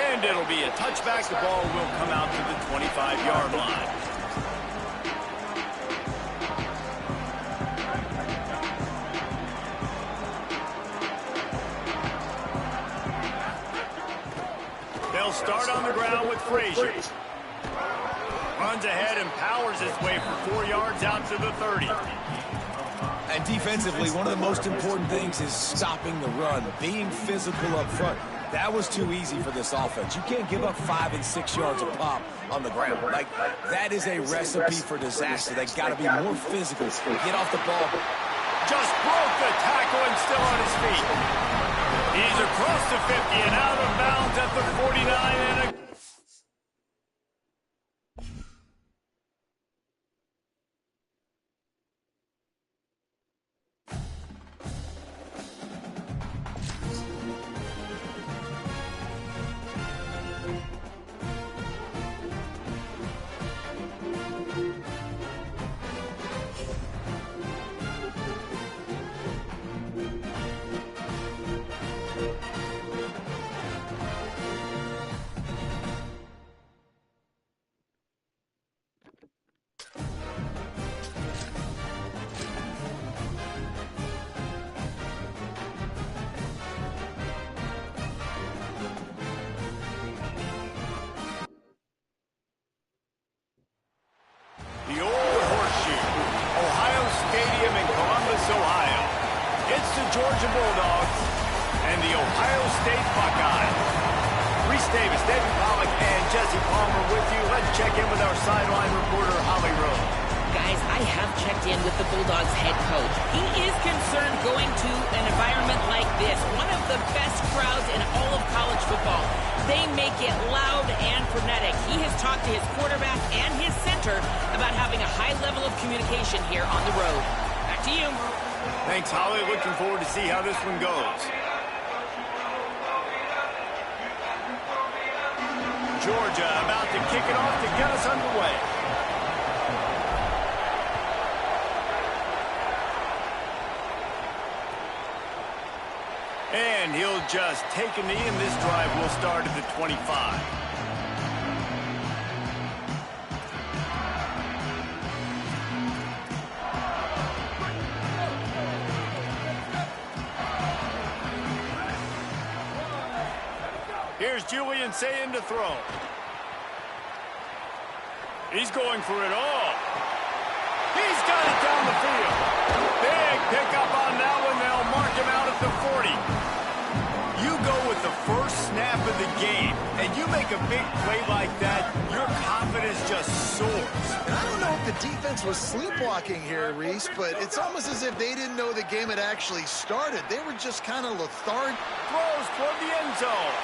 And it'll be a touchback. The ball will come out to the 25-yard line. They'll start on the ground with Frazier. Runs ahead and powers his way for 4 yards out to the 30. And defensively, one of the most important things is stopping the run, being physical up front. That was too easy for this offense. You can't give up 5 and 6 yards a pop on the ground. Like, that is a recipe for disaster. They got to be more physical. Get off the ball. Just broke the tackle and still on his feet. He's across the 50 and out of bounds at the 49 and a... Georgia Bulldogs and the Ohio State Buckeyes. Reese Davis, David Pollack, and Jesse Palmer with you. Let's check in with our sideline reporter, Holly Rose. Guys, I have checked in with the Bulldogs head coach. He is concerned going to an environment like this, one of the best crowds in all of college football. They make it loud and frenetic. He has talked to his quarterback and his center about having a high level of communication here on the road. Back to you. Thanks, Holly. Looking forward to see how this one goes. Georgia about to kick it off to get us underway. And he'll just take a knee, and this drive will start at the 25. Here's Julian saying to throw. He's going for it all. He's got it down the field. Big pickup on that one. They'll mark him out at the 40. You go with the first snap of the game, and you make a big play like that, your confidence just soars. And I don't know if the defense was sleepwalking here, Reese, but it's almost as if they didn't know the game had actually started. They were just kind of lethargic. Throws toward the end zone.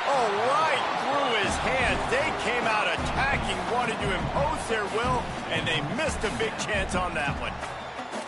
Oh, right through his hands. They came out attacking, wanted to impose their will, and they missed a big chance on that one.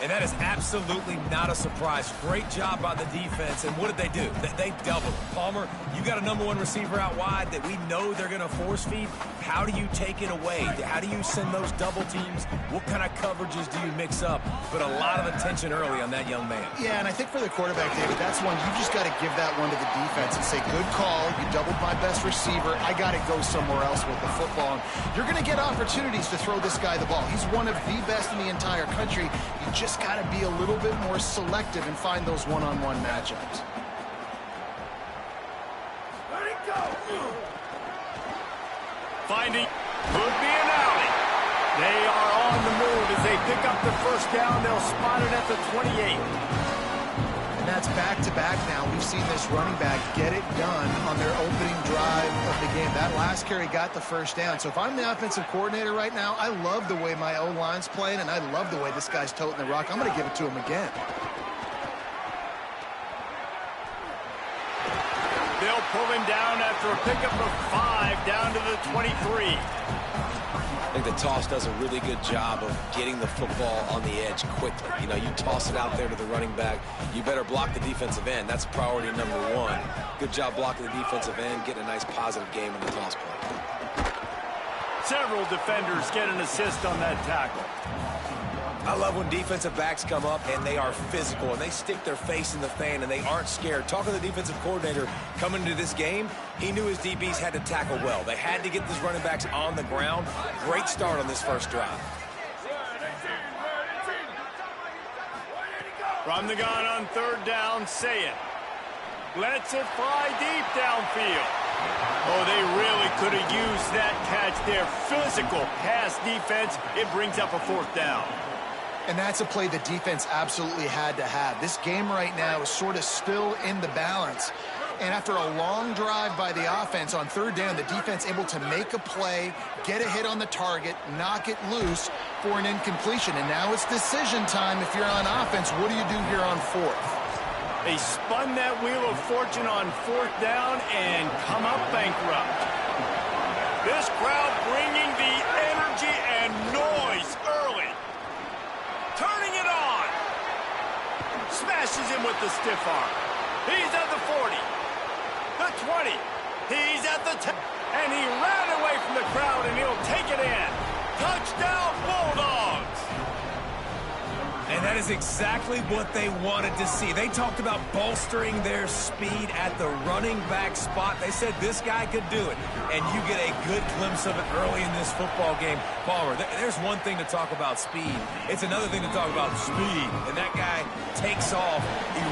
And that is absolutely not a surprise. Great job by the defense. And what did they do? They doubled. Palmer, you got a #1 receiver out wide that we know they're going to force feed. How do you take it away? How do you send those double teams? What kind of coverages do you mix up? But a lot of attention early on that young man. Yeah, and I think for the quarterback, David, that's one you just got to give that one to the defense and say, good call. You doubled my best receiver. I got to go somewhere else with the football. And you're going to get opportunities to throw this guy the ball. He's one of the best in the entire country. You just got to be a little bit more selective and find those one-on-one matchups. Let it go. Finding could be an alley. They are on the move as they pick up the first down. They'll spot it at the 28. And that's back-to-back now. We've seen this running back get it done on their opening drive of the game. That last carry got the first down. So if I'm the offensive coordinator right now, I love the way my O-line's playing, and I love the way this guy's toting the rock. I'm going to give it to him again. They'll pull him down after a pickup of 5 down to the 23. I think the toss does a really good job of getting the football on the edge quickly. You know, you toss it out there to the running back. You better block the defensive end. That's priority #1. Good job blocking the defensive end, getting a nice positive game in the toss play. Several defenders get an assist on that tackle. I love when defensive backs come up and they are physical and they stick their face in the fan and they aren't scared. Talking to the defensive coordinator coming into this game, he knew his DBs had to tackle well. They had to get these running backs on the ground. Great start on this first drive. From the gun on third down, say it. Lets it fly deep downfield. Oh, they really could have used that catch there. Physical pass defense. It brings up a fourth down. And that's a play the defense absolutely had to have. This game right now is sort of still in the balance. And after a long drive by the offense on third down, the defense able to make a play, get a hit on the target, knock it loose for an incompletion. And now it's decision time if you're on offense. What do you do here on fourth? They spun that wheel of fortune on fourth down and come up bankrupt. This crowd bringing the energy and noise early. Turning it on. Smashes him with the stiff arm. He's at the 40. The 20. He's at the 10. And he ran away from the crowd, and he'll take it in. Touchdown, Bulldogs. And that is exactly what they wanted to see. They talked about bolstering their speed at the running back spot. They said this guy could do it. And you get a good glimpse of it early in this football game. Palmer, there's one thing to talk about speed. It's another thing to talk about speed. And that guy takes off,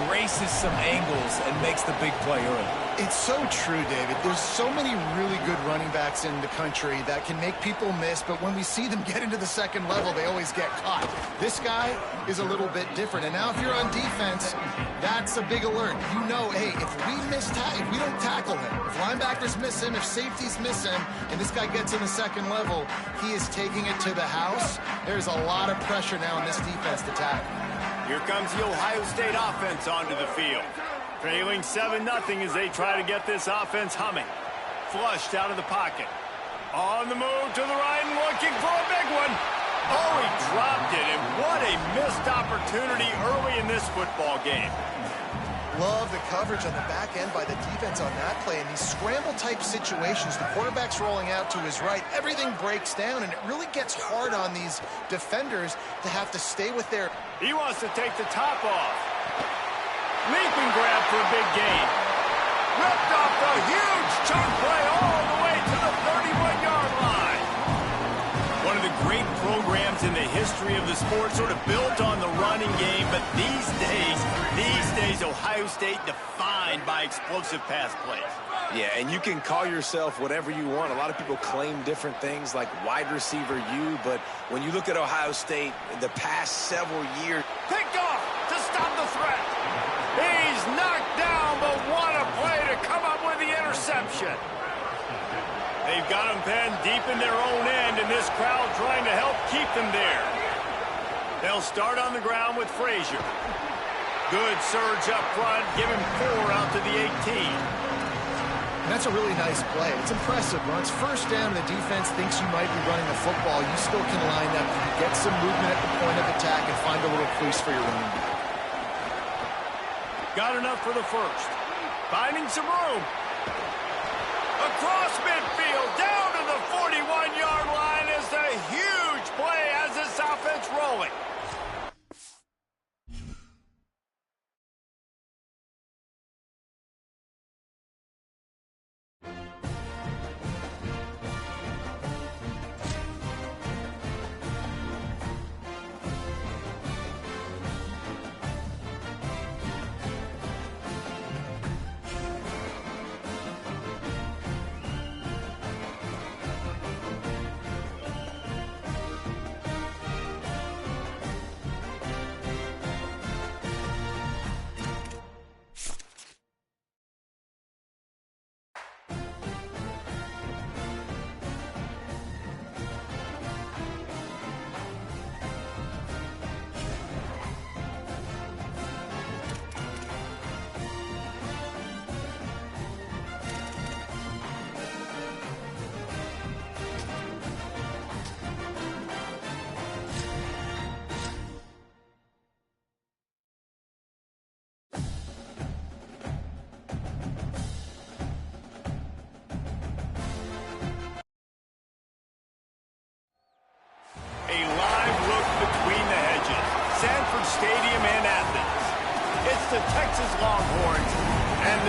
erases some angles, and makes the big play early. It's so true, David. There's so many really good running backs in the country that can make people miss, but when we see them get into the second level, they always get caught. This guy is a little bit different. And now if you're on defense, that's a big alert. You know, hey, if we don't tackle him, if linebackers miss him, if safeties miss him, and this guy gets in the second level, he is taking it to the house. There's a lot of pressure now in this defense to tackle. Here comes the Ohio State offense onto the field. Trailing 7-0 as they try to get this offense humming. Flushed out of the pocket. On the move to the right and looking for a big one. Oh, he dropped it, and what a missed opportunity early in this football game. Love the coverage on the back end by the defense on that play. In these scramble-type situations, the quarterback's rolling out to his right. Everything breaks down, and it really gets hard on these defenders to have to stay with their... He wants to take the top off. Leaping grab for a big gain. Ripped off a huge chunk play all the way to the 31-yard line. One of the great programs in the history of the sport, sort of built on the running game, but these days, Ohio State defined by explosive pass plays. Yeah, and you can call yourself whatever you want. A lot of people claim different things like wide receiver U, but when you look at Ohio State the past several years... Picked off to stop the threat. He's knocked down, but what a play to come up with the interception. They've got him penned deep in their own end, and this crowd trying to help keep them there. They'll start on the ground with Frazier. Good surge up front, give him 4 out to the 18. And that's a really nice play. It's impressive. When it's first down and the defense thinks you might be running the football, you still can line up, get some movement at the point of attack, and find a little crease for your running back. Got enough for the first. Finding some room. Across midfield, down to the 41-yard line is a huge play as this offense rolling.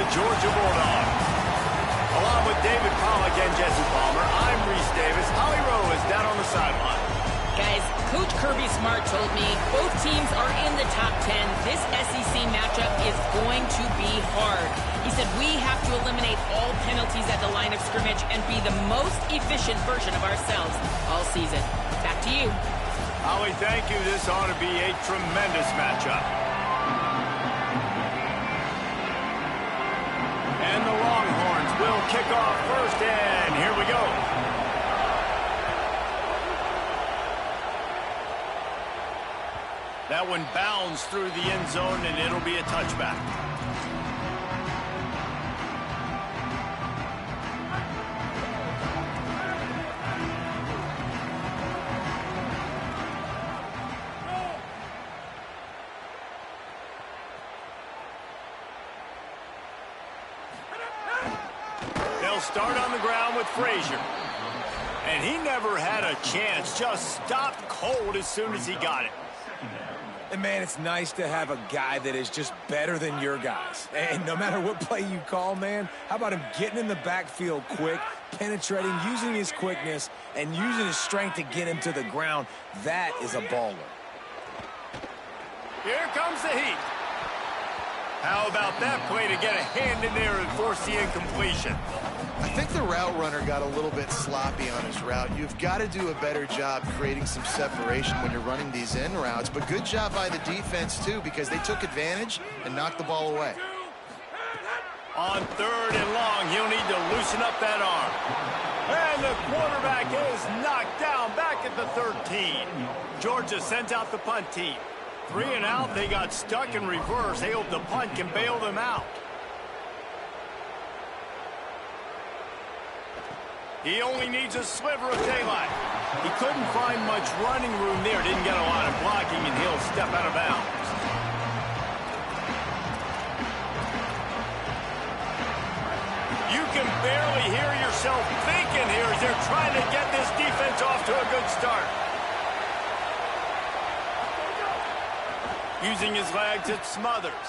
Georgia Bulldogs. Along with David Pollack and Jesse Palmer, I'm Reese Davis. Holly Rowe is down on the sideline. Guys, Coach Kirby Smart told me both teams are in the top 10. This SEC matchup is going to be hard. He said we have to eliminate all penalties at the line of scrimmage and be the most efficient version of ourselves all season. Back to you. Holly, thank you. This ought to be a tremendous matchup. And the Longhorns will kick off first, and here we go. That one bounds through the end zone, and it'll be a touchback. They'll start on the ground with Frazier. And he never had a chance, just stopped cold as soon as he got it. And, man, it's nice to have a guy that is just better than your guys. And no matter what play you call, man, how about him getting in the backfield quick, penetrating, using his quickness, and using his strength to get him to the ground? That is a baller. Here comes the heat. How about that play to get a hand in there and force the incompletion? I think the route runner got a little bit sloppy on his route. You've got to do a better job creating some separation when you're running these in routes. But good job by the defense, too, because they took advantage and knocked the ball away. On 3rd and long, he'll need to loosen up that arm. And the quarterback is knocked down back at the 13. Georgia sends out the punt team. 3 and out, they got stuck in reverse. They hope the punt can bail them out. He only needs a sliver of daylight. He couldn't find much running room there. Didn't get a lot of blocking, and he'll step out of bounds. You can barely hear yourself thinking here as they're trying to get this defense off to a good start. Using his legs, it Smothers.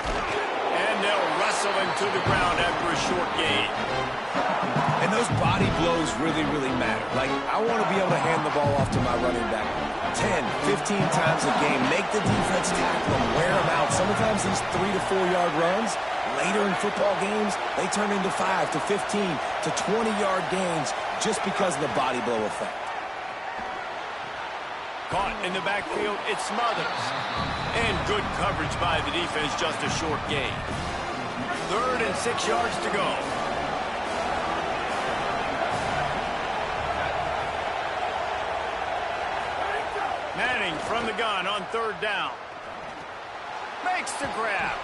And they'll wrestle him to the ground after a short gain. And those body blows really, really matter. Like, I want to be able to hand the ball off to my running back 10, 15 times a game. Make the defense tackle him, wear him out. Sometimes these 3 to 4 yard runs, later in football games, they turn into 5 to 15 to 20 yard gains just because of the body blow effect. Caught in the backfield, it's Smothers. And good coverage by the defense, just a short gain. 3rd and 6 yards to go. Manning from the gun on 3rd down. Makes the grab.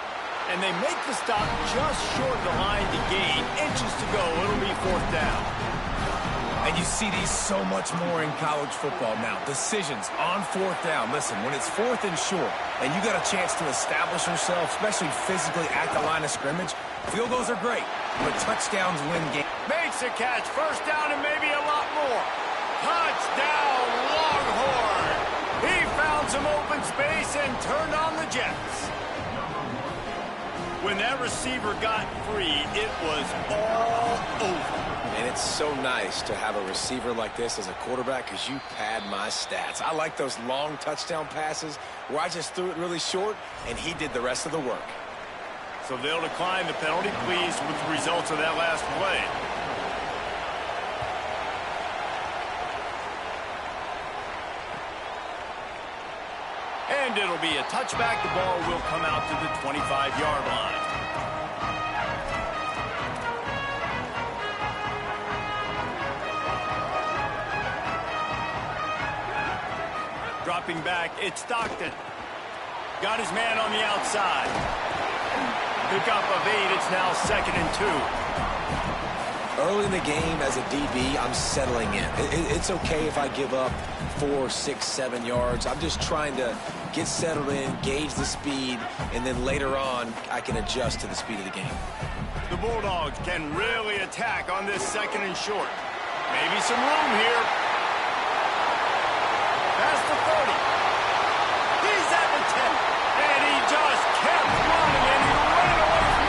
And they make the stop just short of the line to gain. Inches to go. It'll be 4th down. And you see these so much more in college football now. Decisions on 4th down. Listen, when it's 4th and short, and you got a chance to establish yourself, especially physically at the line of scrimmage, field goals are great, but touchdowns win games. Makes a catch. 1st down and maybe a lot more. Touchdown, Longhorn. He found some open space and turned on the Jets. When that receiver got free, it was all over. And it's so nice to have a receiver like this as a quarterback because you pad my stats. I like those long touchdown passes where I just threw it really short and he did the rest of the work. So they'll decline the penalty, pleased with the results of that last play. And it'll be a touchback. The ball will come out to the 25-yard line. Dropping back, it's Stockton. Got his man on the outside. Pickup of 8, it's now 2nd and 2. Early in the game as a DB, I'm settling in. It's okay if I give up 4, 6, 7 yards. I'm just trying to get settled in, gauge the speed, and then later on, I can adjust to the speed of the game. The Bulldogs can really attack on this 2nd and short. Maybe some room here. Past the 30. He's at the 10. And he just kept running, and he ran away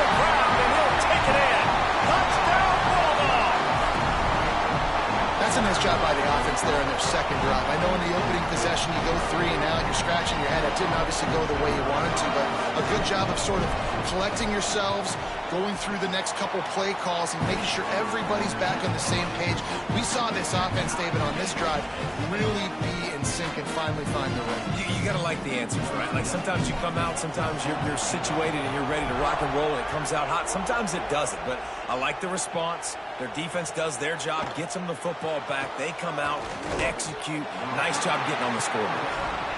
second drive. I know in the opening possession you go 3 and out, you're scratching your head. It didn't obviously go the way you wanted to, but a good job of sort of collecting yourselves, going through the next couple play calls and making sure everybody's back on the same page. We saw this offense, David, on this drive really be in sync and finally find the way. You got to like the answers, right? Like sometimes you come out, sometimes you're situated and you're ready to rock and roll and it comes out hot. Sometimes it doesn't, but I like the response. Their defense does their job, gets them the football back. They come out, execute. Nice job getting on the scoreboard.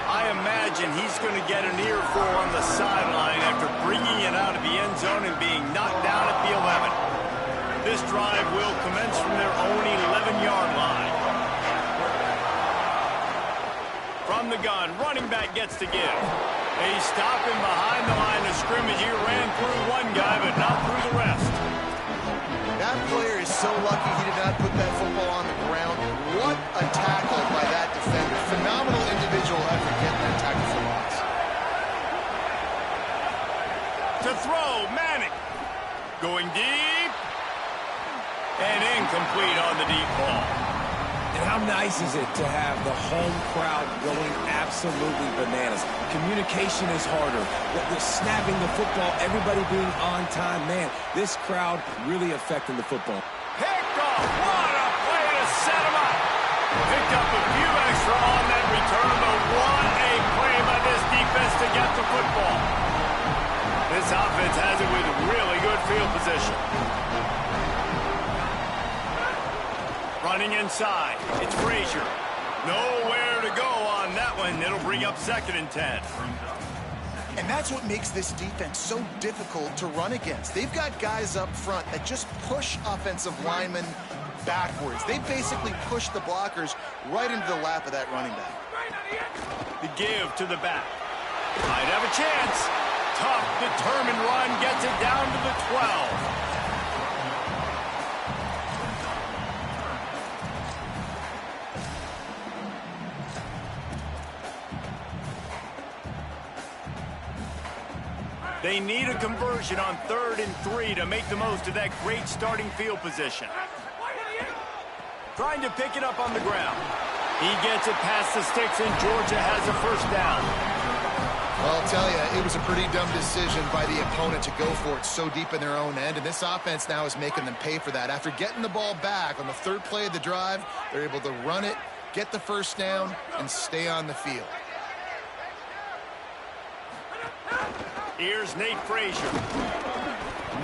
I imagine he's going to get an earful on the sideline after bringing it out of the end zone and being knocked down at the 11. This drive will commence from their own 11-yard line. From the gun, running back gets to give. They stop him behind the line of scrimmage. He ran through one guy, but not through the rest. That player is so lucky he did not put that football on the ground. What a tackle by that defender. Phenomenal individual effort getting that tackle for loss. To throw, Manning. Going deep. And incomplete on the deep ball. And how nice is it to have the home crowd going absolutely bananas? Communication is harder. The snapping the football, everybody being on time. Man, this crowd really affecting the football. Picked off. What a play to set him up. Picked up a few extra on that return, but what a play by this defense to get the football. This offense has it with really good field position. Running inside. It's Frazier. Nowhere to go on that one. It'll bring up 2nd and 10. And that's what makes this defense so difficult to run against. They've got guys up front that just push offensive linemen backwards. They basically push the blockers right into the lap of that running back. The give to the back. Might have a chance. Tough, determined run. Gets it down to the 12. They need a conversion on 3rd and 3 to make the most of that great starting field position. Trying to pick it up on the ground. He gets it past the sticks, and Georgia has a 1st down. Well, I'll tell you, it was a pretty dumb decision by the opponent to go for it so deep in their own end, and this offense now is making them pay for that. After getting the ball back on the 3rd play of the drive, they're able to run it, get the 1st down, and stay on the field. Here's Nate Frazier.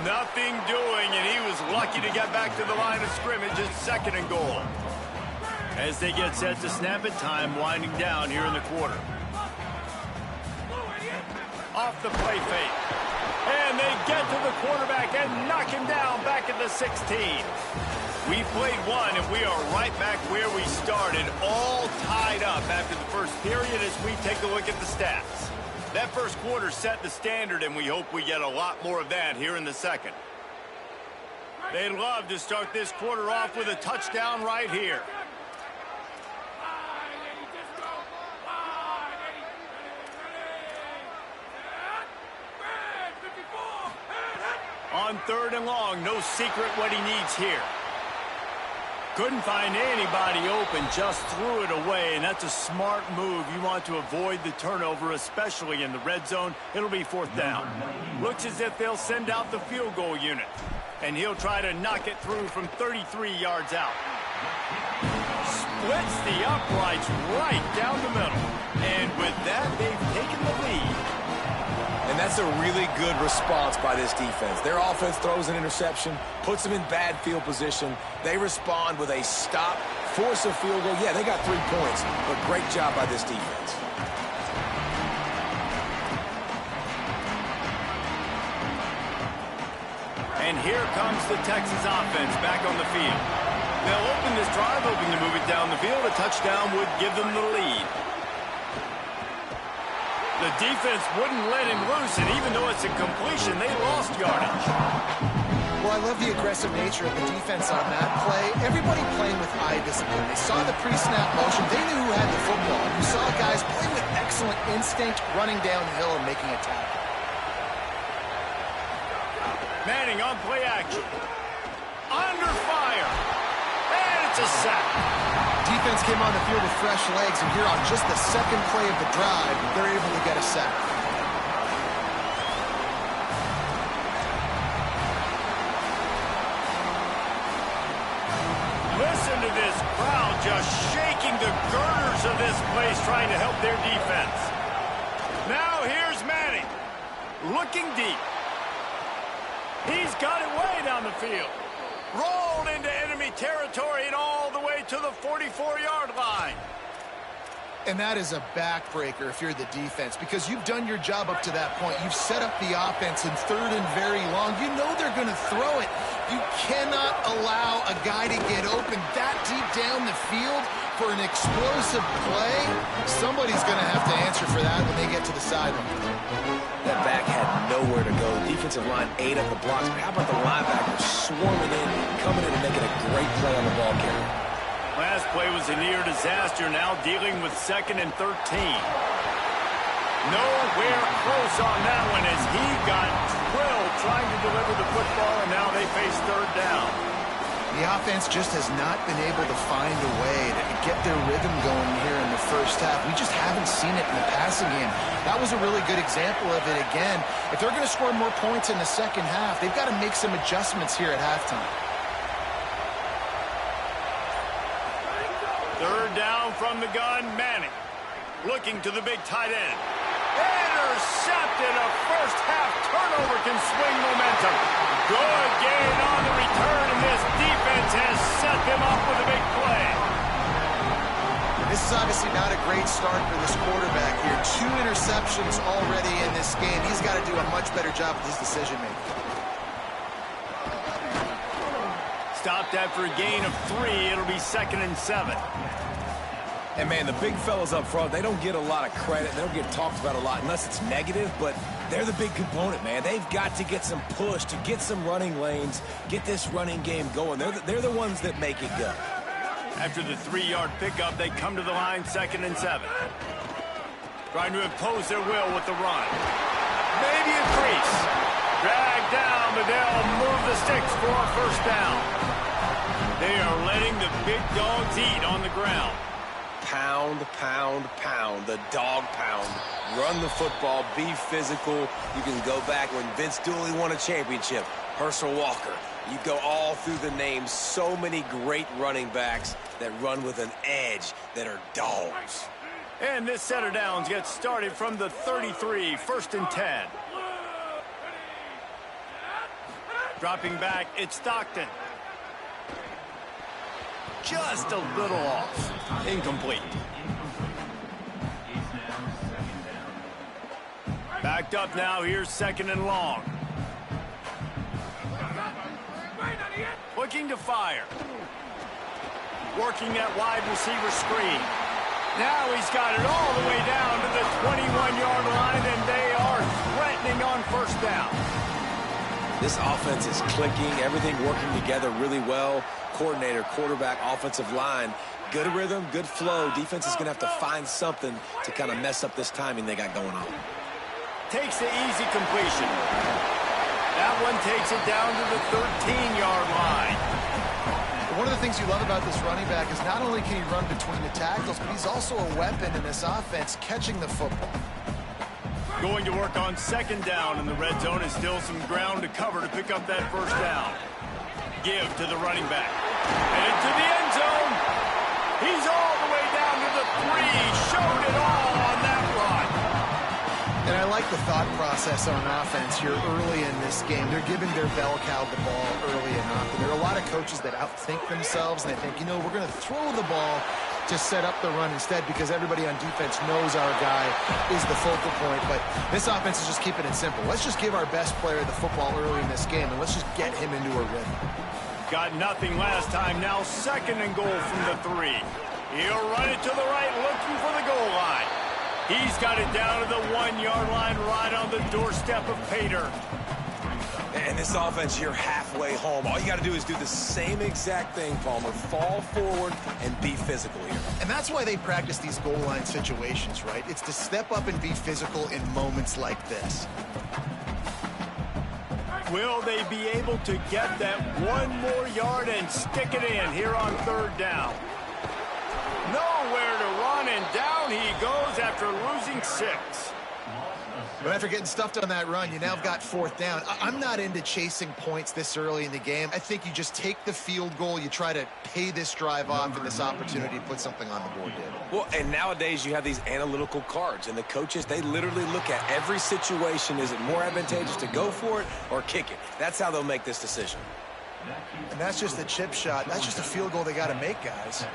Nothing doing, and he was lucky to get back to the line of scrimmage. It's 2nd and goal. As they get set to snap it, time winding down here in the quarter. Off the play fake. And they get to the quarterback and knock him down back at the 16. We played one, and we are right back where we started, all tied up after the first period as we take a look at the stats. That first quarter set the standard, and we hope we get a lot more of that here in the 2nd. They'd love to start this quarter off with a touchdown right here. On 3rd and long, no secret what he needs here. Couldn't find anybody open, just threw it away, and that's a smart move. You want to avoid the turnover, especially in the red zone. It'll be 4th down. Looks as if they'll send out the field goal unit, and he'll try to knock it through from 33 yards out. Splits the uprights right down the middle, and with that, they've taken the lead. And that's a really good response by this defense. Their offense throws an interception, puts them in bad field position. They respond with a stop, force a field goal. Yeah, they got 3 points, but great job by this defense. And here comes the Texas offense back on the field. They'll open this drive, hoping to move it down the field. A touchdown would give them the lead. The defense wouldn't let him loose, and even though it's a completion, they lost yardage. Well, I love the aggressive nature of the defense on that play. Everybody playing with eye discipline. They saw the pre-snap motion. They knew who had the football. You saw guys play with excellent instinct, running downhill and making a tackle. Manning on play action. Under fire. And it's a sack. defense came on the field with fresh legs, and here on just the second play of the drive, they're able to get a sack. Listen to this crowd just shaking the girders of this place trying to help their defense. Now here's Manning, looking deep. He's got it way down the field. Rolled into enemy territory and all the way to the 44-yard line. And that is a backbreaker if you're the defense, because you've done your job up to that point. You've set up the offense in 3rd and very long. You know they're going to throw it. You cannot allow a guy to get open that deep down the field for an explosive play. Somebody's going to have to answer for that when they get to the sideline. That back had nowhere to go. The defensive line ate up the blocks, but how about the linebackers swarming in, coming in and making a great play on the ball carrier? Last play was a near disaster, now dealing with 2nd and 13. Nowhere close on that one as he got drilled trying to deliver the football, and now they face 3rd down. The offense just has not been able to find a way to get their rhythm going here in the first half. We just haven't seen it in the passing game. That was a really good example of it again. If they're going to score more points in the second half, they've got to make some adjustments here at halftime. 3rd down from the gun, Manning. Looking to the big tight end. Intercepted. A first-half turnover can swing momentum. Good gain on the return, and this defense has set them up with a big play. This is obviously not a great start for this quarterback here. 2 interceptions already in this game. He's got to do a much better job with his decision-making. Stopped after a gain of 3. It'll be 2nd and 7. And, man, the big fellas up front, they don't get a lot of credit. They don't get talked about a lot unless it's negative, but they're the big component, man. They've got to get some push, to get some running lanes, get this running game going. They're the ones that make it go. After the 3-yard pickup, they come to the line, 2nd and 7. Trying to impose their will with the run. Maybe a crease. Dragged down, but they'll move the sticks for a first down. They are letting the big dogs eat on the ground. Pound, pound, pound, the dog pound. Run the football, be physical. You can go back when Vince Dooley won a championship. Herschel Walker. You go all through the names. So many great running backs that run with an edge that are dogs. And this set of downs gets started from the 33, 1st and 10. Dropping back, it's Stockton. Just a little off. Incomplete. Backed up now, here's 2nd and long. Looking to fire. Working that wide receiver screen. Now he's got it all the way down to the 21-yard line, and they are threatening on first down. This offense is clicking, everything working together really well. Coordinator, quarterback, offensive line, good rhythm, good flow. Defense is going to have to find something to kind of mess up this timing they got going on. Takes the easy completion. That one takes it down to the 13-yard line. One of the things you love about this running back is not only can he run between the tackles, but he's also a weapon in this offense catching the football. Going to work on 2nd down, and the red zone is still some ground to cover to pick up that first down. Give to the running back. And into the end zone. He's all the way down to the 3. Showed it all on that run. And I like the thought process on offense here early in this game. They're giving their bell cow the ball early enough. And there are a lot of coaches that outthink themselves, and they think, you know, we're going to throw the ball to set up the run instead because everybody on defense knows our guy is the focal point. But this offense is just keeping it simple. Let's just give our best player the football early in this game, and let's just get him into a rhythm. Got nothing last time. Now 2nd and goal from the 3. He'll run it to the right, looking for the goal line. He's got it down to the 1-yard line, right on the doorstep of Pater. And this offense, you're halfway home. All you got to do is do the same exact thing, Palmer. Fall forward and be physical here. And that's why they practice these goal line situations, right? It's to step up and be physical in moments like this. Will they be able to get that 1 more yard and stick it in here on 3rd down? Nowhere to run, and down he goes after losing 6. But after getting stuffed on that run, you now have got 4th down. I'm not into chasing points this early in the game. I think you just take the field goal. You try to pay this drive off and this opportunity to put something on the board, David. Well, and nowadays you have these analytical cards, and the coaches, they literally look at every situation. Is it more advantageous to go for it or kick it? That's how they'll make this decision. And that's just a chip shot. That's just a field goal they got to make, guys.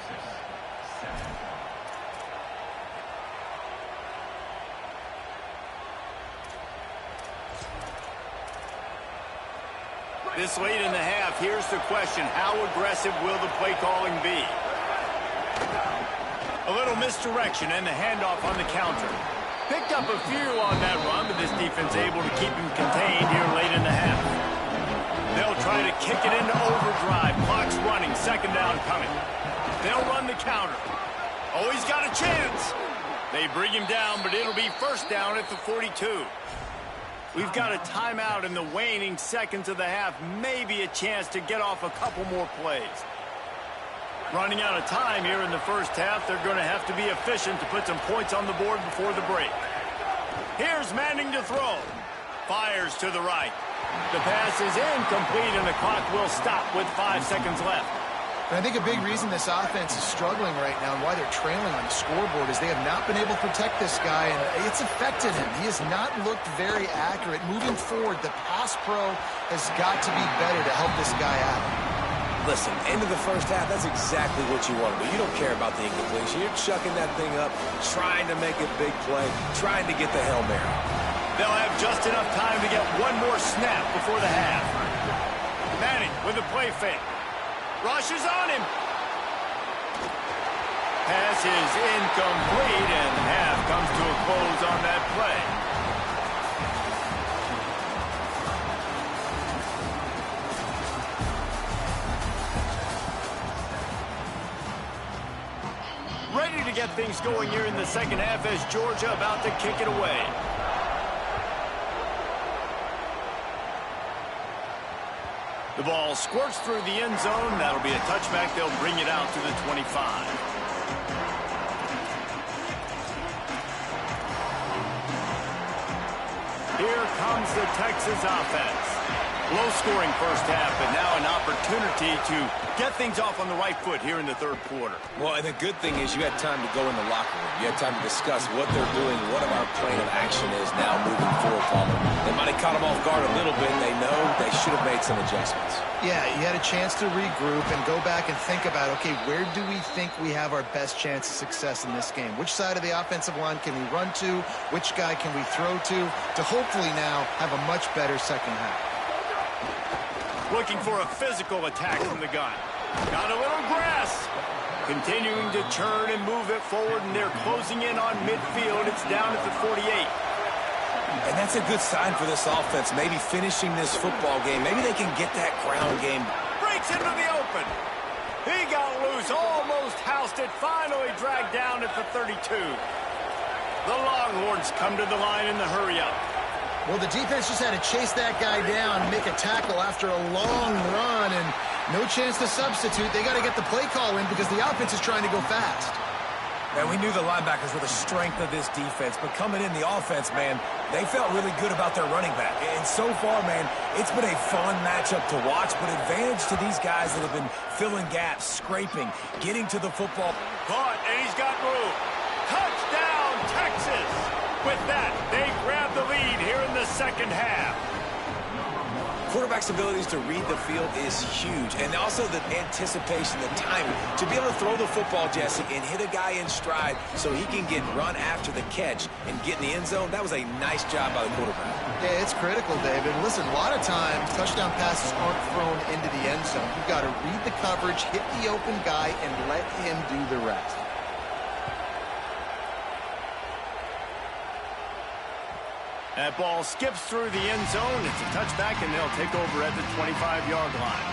This late in the half, here's the question. How aggressive will the play calling be? A little misdirection and the handoff on the counter. Picked up a few on that run, but this defense able to keep him contained here late in the half. They'll try to kick it into overdrive. Clock's running. 2nd down coming. They'll run the counter. Oh, he's got a chance. They bring him down, but it'll be 1st down at the 42. We've got a timeout in the waning seconds of the half. Maybe a chance to get off a couple more plays. Running out of time here in the 1st half. They're going to have to be efficient to put some points on the board before the break. Here's Manning to throw. Fires to the right. The pass is incomplete, and the clock will stop with 5 seconds left. And I think a big reason this offense is struggling right now and why they're trailing on the scoreboard is they have not been able to protect this guy, and it's affected him. He has not looked very accurate. Moving forward, the pass pro has got to be better to help this guy out. Listen, end of the 1st half, that's exactly what you want to do. You don't care about the incompletion. You're chucking that thing up, trying to make a big play, trying to get the Hail Mary. They'll have just enough time to get one more snap before the half. Manning with a play fake. Rushes on him. Pass is incomplete, and the half comes to a close on that play. Ready to get things going here in the 2nd half as Georgia about to kick it away. The ball squirts through the end zone. That'll be a touchback. They'll bring it out to the 25. Here comes the Texas offense. Low-scoring 1st half, but now an opportunity to get things off on the right foot here in the 3rd quarter. Well, and the good thing is you had time to go in the locker room. You had time to discuss what they're doing, what our plan of action is now moving forward, Palmer. They might have caught them off guard a little bit. They know they should have made some adjustments. Yeah, you had a chance to regroup and go back and think about, okay, where do we think we have our best chance of success in this game? Which side of the offensive line can we run to? Which guy can we throw to hopefully now have a much better 2nd half? Looking for a physical attack from the gun. Got a little grass. Continuing to churn and move it forward, and they're closing in on midfield. It's down at the 48. And that's a good sign for this offense, maybe finishing this football game. Maybe they can get that ground game. Breaks into the open. He got loose, almost housed it, finally dragged down at the 32. The Longhorns come to the line in the hurry-up. Well, the defense just had to chase that guy down, make a tackle after a long run, and no chance to substitute. They got to get the play call in because the offense is trying to go fast. And we knew the linebackers were the strength of this defense, but coming in the offense, man, they felt really good about their running back. And so far, man, it's been a fun matchup to watch, but advantage to these guys that have been filling gaps, scraping, getting to the football. Caught, and he's got room. Touchdown, Texas! With that, they grab the lead here in the 2nd half. Quarterback's abilities to read the field is huge, and also the anticipation, the timing, to be able to throw the football, Jesse, and hit a guy in stride so he can get run after the catch and get in the end zone. That was a nice job by the quarterback. Yeah, it's critical, David. Listen, a lot of times, touchdown passes aren't thrown into the end zone. You've got to read the coverage, hit the open guy, and let him do the rest. That ball skips through the end zone. It's a touchback, and they'll take over at the 25-yard line.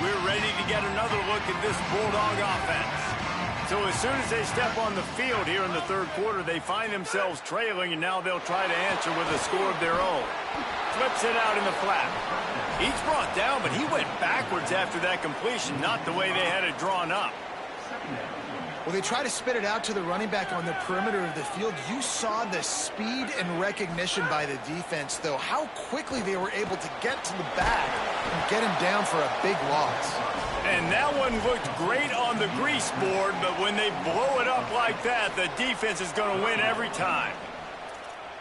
We're ready to get another look at this Bulldog offense. So as soon as they step on the field here in the 3rd quarter, they find themselves trailing, and now they'll try to answer with a score of their own. flips it out in the flat. He's brought down, but he went backwards after that completion, not the way they had it drawn up. Well, they try to spit it out to the running back on the perimeter of the field. You saw the speed and recognition by the defense, though, how quickly they were able to get to the back and get him down for a big loss. And that one looked great on the grease board, but when they blow it up like that, the defense is going to win every time.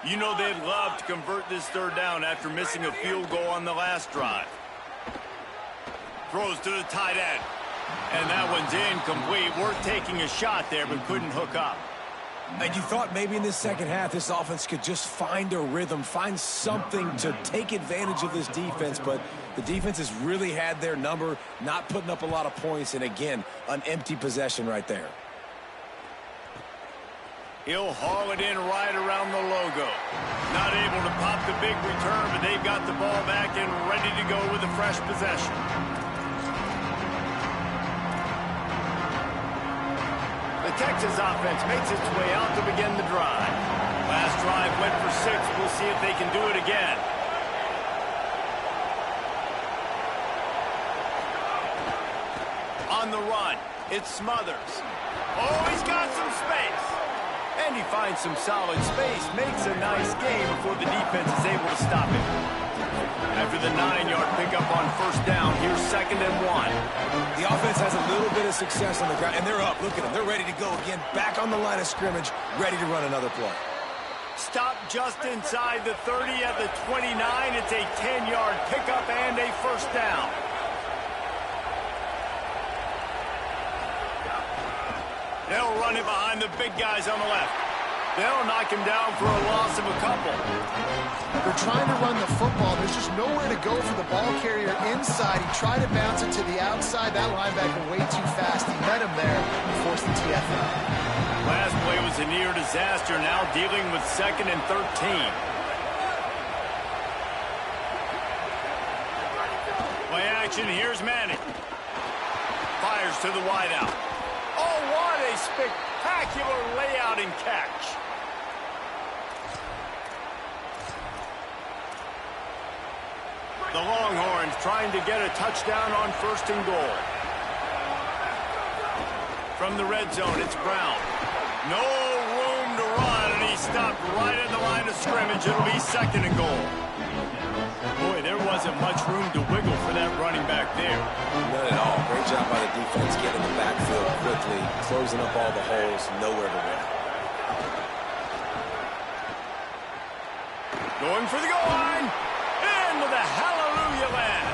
You know they'd love to convert this third down after missing a field goal on the last drive. Throws to the tight end. And that one's incomplete. Worth taking a shot there, but couldn't hook up. And you thought maybe in this second half this offense could just find a rhythm, find something to take advantage of this defense, but the defense has really had their number, not putting up a lot of points, and again, an empty possession right there. He'll haul it in right around the logo. Not able to pop the big return, but they've got the ball back and ready to go with a fresh possession. The Texas offense makes its way out to begin the drive. Last drive went for 6. We'll see if they can do it again. On the run, it's Smothers. Oh, he's got some space. And he finds some solid space, makes a nice game before the defense is able to stop him. After the 9-yard pickup on first down, here's 2nd and 1. The offense has a little bit of success on the ground, and they're up. Look at them. They're ready to go again, back on the line of scrimmage, ready to run another play. Stop just inside the 30 at the 29. It's a 10-yard pickup and a first down. They'll run it behind the big guys on the left. They'll knock him down for a loss of a couple. They're trying to run the football. There's just nowhere to go for the ball carrier inside. He tried to bounce it to the outside. That linebacker way too fast. He met him there and forced the TFL. Last play was a near disaster. Now dealing with 2nd and 13. Play action. Here's Manning. Fires to the wideout. Oh, what a spectacular layout and catch. The Longhorns trying to get a touchdown on 1st and goal. From the red zone, it's Brown. No room to run, and he stopped right at the line of scrimmage. It'll be 2nd and goal. Boy, there wasn't much room to wiggle for that running back there. None at all. Great job by the defense getting the backfield quickly, closing up all the holes, nowhere to run. Going for the goal line. Into the hallelujah land.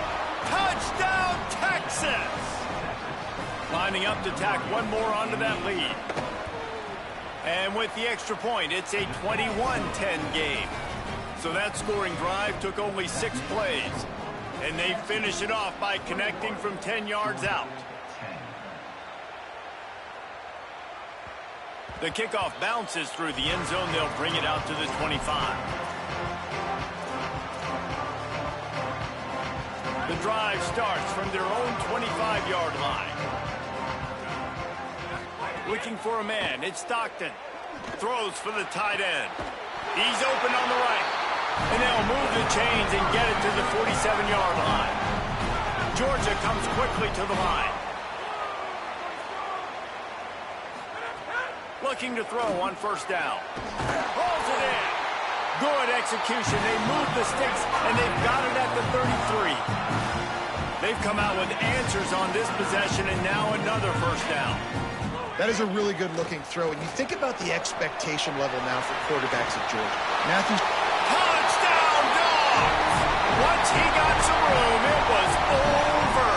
Touchdown, Texas! Lining up to tack one more onto that lead. And with the extra point, it's a 21-10 game. So that scoring drive took only 6 plays. And they finish it off by connecting from 10 yards out. The kickoff bounces through the end zone. They'll bring it out to the 25. The drive starts from their own 25-yard line. Looking for a man, it's Stockton. Throws for the tight end. He's open on the right. And they'll move the chains and get it to the 47-yard line. Georgia comes quickly to the line. Looking to throw on first down. Rolls it in. Good execution. They move the sticks, and they've got it at the 33. They've come out with answers on this possession, and now another first down. That is a really good-looking throw. And you think about the expectation level now for quarterbacks at Georgia. Matthews. Touchdown, Dogs! Once he got some room, it was over.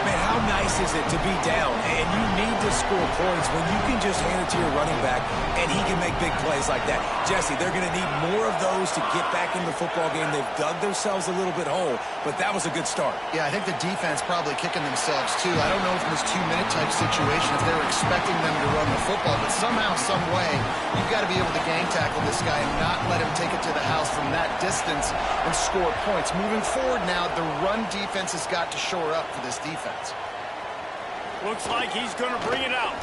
Man, how nice is it to be down and you need to score points when you can just hand it to your running back and he can make big plays like that? Jesse, they're going to need more of those to get back in the football game. They've dug themselves a little bit whole, but that was a good start. Yeah, I think the defense probably kicking themselves, too. I don't know if in this 2-minute type situation if they were expecting them to run the football, but somehow, some way, you've got to be able to gang tackle this guy and not let him take it to the house from that distance and score points. Moving forward now, the run defense has got to shore up for this defense. Looks like he's going to bring it out.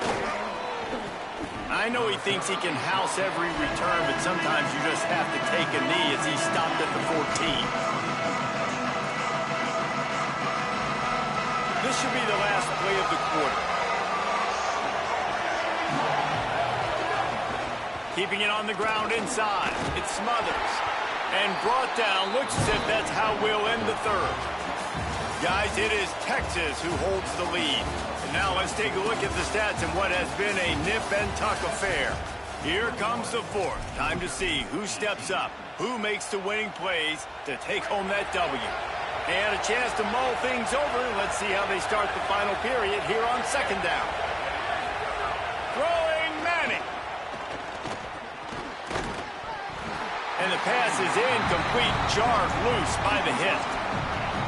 I know he thinks he can house every return, but sometimes you just have to take a knee as he stopped at the 14. This should be the last play of the quarter. Keeping it on the ground inside. It smothers. And brought down. Looks as if that's how we'll end the third. Guys, it is Texas who holds the lead. And now let's take a look at the stats and what has been a nip-and-tuck affair. Here comes the fourth. Time to see who steps up, who makes the winning plays to take home that W. And a chance to mull things over. Let's see how they start the final period here on second down. Throwing Manning. And the pass is incomplete, jarred loose by the hit.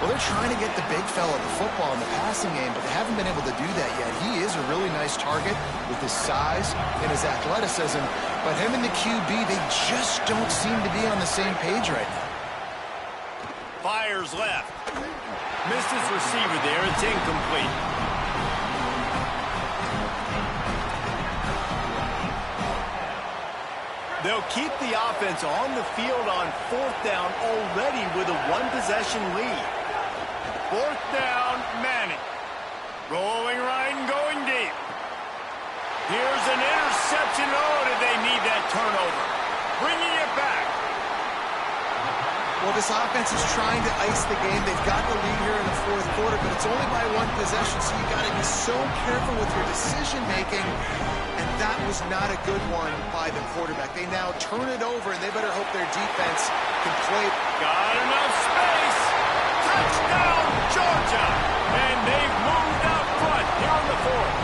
Well, they're trying to get the big fella the football in the passing game, but they haven't been able to do that yet. He is a really nice target with his size and his athleticism, but him and the QB, they just don't seem to be on the same page right now. Fires left. Missed his receiver there. It's incomplete. They'll keep the offense on the field on fourth down already with a one-possession lead. Fourth down, Manning. Rolling right and going deep. Here's an interception. Oh, did they need that turnover? Bringing it back. Well, this offense is trying to ice the game. They've got the lead here in the fourth quarter, but it's only by one possession, so you got to be so careful with your decision-making. And that was not a good one by the quarterback. They now turn it over, and they better hope their defense can play. Got enough space. Touchdown, Georgia. And they've moved out front here in the fourth.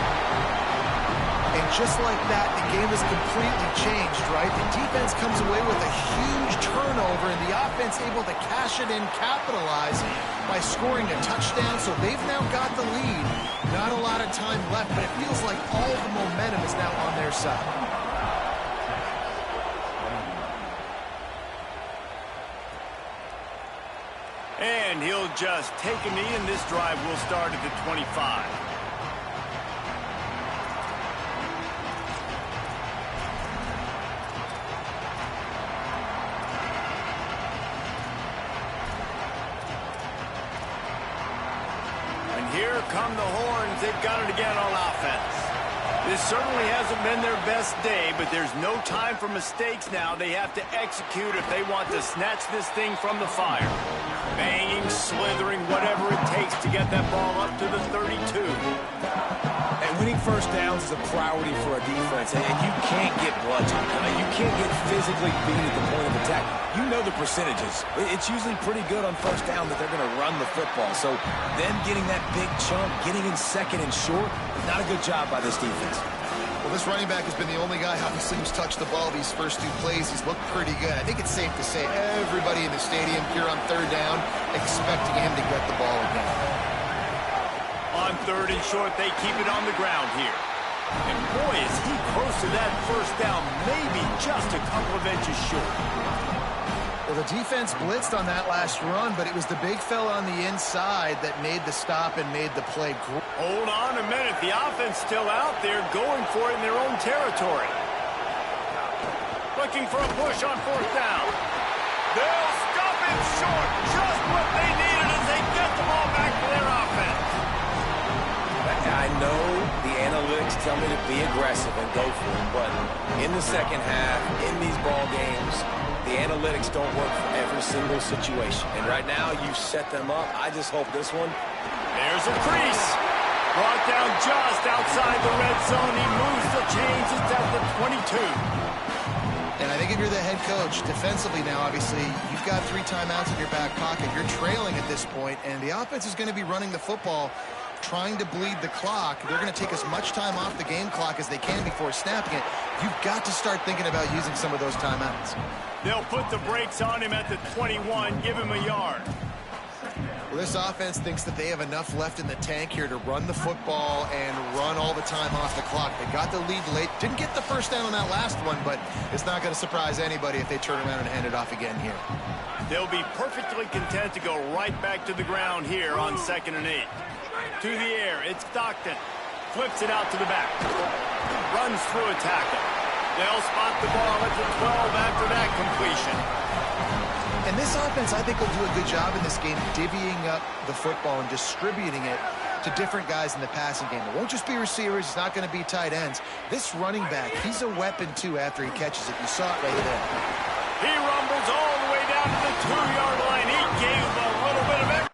And just like that, the game has completely changed, right? The defense comes away with a huge turnover, and the offense able to cash it in, capitalize by scoring a touchdown. So they've now got the lead. Not a lot of time left, but it feels like all the momentum is now on their side. And he'll just take a knee, and this drive will start at the 25. Here come the horns. They've got it again on offense. This certainly hasn't been their best day, but there's no time for mistakes now. They have to execute if they want to snatch this thing from the fire. Banging, slithering, whatever it takes to get that ball up to the 32. And winning first downs is a priority for a defense, and you can't get bludgeoned. You can't get physically beat at the point of attack. You know the percentages. It's usually pretty good on first down that they're going to run the football. So them getting that big chunk, getting in second and short, not a good job by this defense. Well, this running back has been the only guy, obviously, who's touched the ball these first two plays. He's looked pretty good. I think it's safe to say everybody in the stadium here on third down expecting him to get the ball again. On third and short, they keep it on the ground here. And boy, is he close to that first down, maybe just a couple of inches short. Well, the defense blitzed on that last run, but it was the big fella on the inside that made the stop and made the play. Hold on a minute. The offense still out there going for it in their own territory. Looking for a push on fourth down. They'll stop it short. Just what they needed as they get the ball back to their offense. I know the analytics tell me to be aggressive and go for it, but in the second half, in these ball games, the analytics don't work for every single situation. And right now, you set them up. I just hope this one. There's a crease. Brought down just outside the red zone. He moves the chains. It's at the 22. And I think if you're the head coach, defensively now, obviously, you've got 3 timeouts in your back pocket. You're trailing at this point, and the offense is going to be running the football, trying to bleed the clock. They're going to take as much time off the game clock as they can before snapping it. You've got to start thinking about using some of those timeouts. They'll put the brakes on him at the 21, give him a yard. Well, this offense thinks that they have enough left in the tank here to run the football and run all the time off the clock. They got the lead late. Didn't get the first down on that last one, but it's not going to surprise anybody if they turn around and hand it off again here. They'll be perfectly content to go right back to the ground here on 2nd and 8. To the air, it's Stockton. Flips it out to the back. Runs through a tackle. They'll spot the ball at the 12 after that completion. And this offense, I think, will do a good job in this game divvying up the football and distributing it to different guys in the passing game. It won't just be receivers. It's not going to be tight ends. This running back, he's a weapon, too, after he catches it. You saw it right there. He rumbles all the way down to the 2-yard line. He gave a little bit of it.